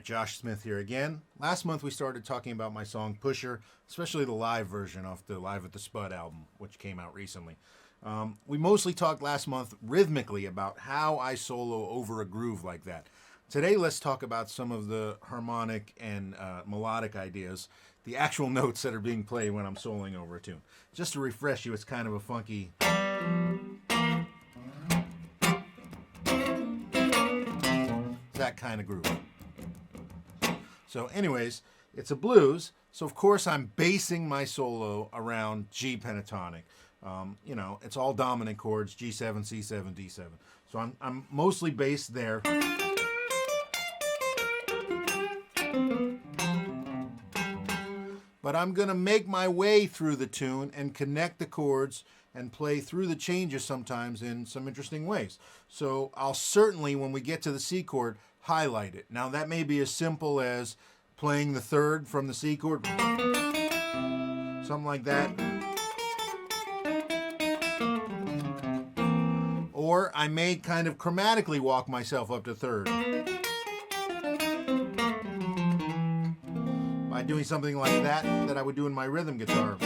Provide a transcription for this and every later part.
right, Josh Smith here again. Last month we started talking about my song Pusher, especially the live version off the Live at the Spud album, which came out recently. We mostly talked last month rhythmically about how I solo over a groove like that. Today let's talk about some of the harmonic and melodic ideas, the actual notes that are being played when I'm soloing over a tune. Just to refresh you, it's kind of a funky... that kind of groove. So anyways, it's a blues, so of course I'm basing my solo around G pentatonic. It's all dominant chords, G7, C7, D7. So I'm mostly based there. But I'm gonna make my way through the tune and connect the chords and play through the changes sometimes in some interesting ways. So I'll certainly, when we get to the C chord, highlight it. Now that may be as simple as playing the third from the C chord, something like that. Or I may kind of chromatically walk myself up to third by doing something like that I would do in my rhythm guitar.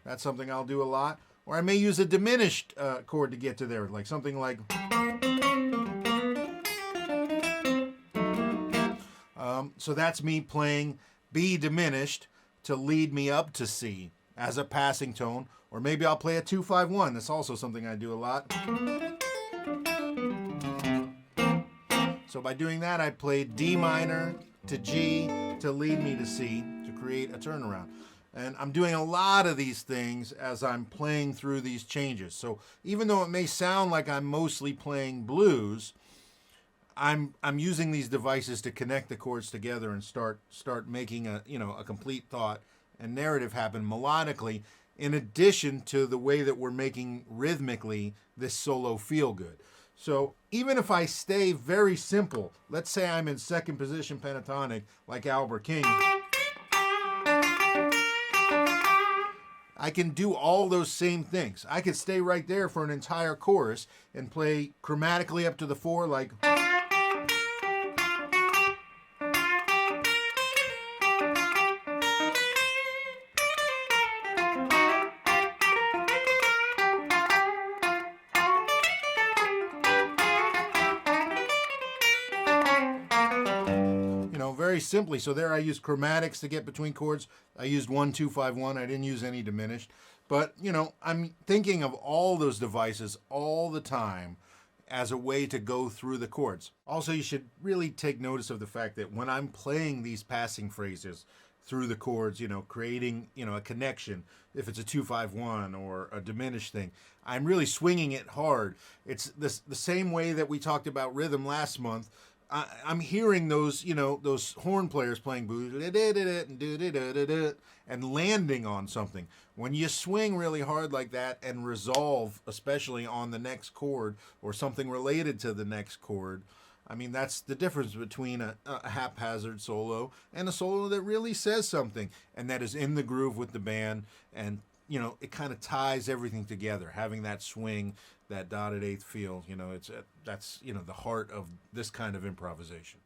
That's something I'll do a lot. Or I may use a diminished chord to get to there, like something like... so that's me playing B diminished to lead me up to C as a passing tone. Or maybe I'll play a 2-5-1. That's also something I do a lot. So by doing that, I play D minor to G to lead me to C to create a turnaround. And I'm doing a lot of these things as I'm playing through these changes. So even though it may sound like I'm mostly playing blues, I'm using these devices to connect the chords together and start making a complete thought and narrative happen melodically, in addition to the way that we're making rhythmically this solo feel good. So even if I stay very simple, let's say I'm in second position pentatonic like Albert King, I can do all those same things. I could stay right there for an entire chorus and play chromatically up to the 4 like... very simply. So there I used chromatics to get between chords. I used 1-2-5-1. I didn't use any diminished. But, I'm thinking of all those devices all the time as a way to go through the chords. Also, you should really take notice of the fact that when I'm playing these passing phrases through the chords, creating, a connection, if it's a 2-5-1 or a diminished thing, I'm really swinging it hard. It's the same way that we talked about rhythm last month. I'm hearing those, those horn players playing and landing on something. When you swing really hard like that and resolve, especially on the next chord or something related to the next chord, that's the difference between a haphazard solo and a solo that really says something and that is in the groove with the band, and it kind of ties everything together, having that swing, that dotted eighth feel. That's the heart of this kind of improvisation.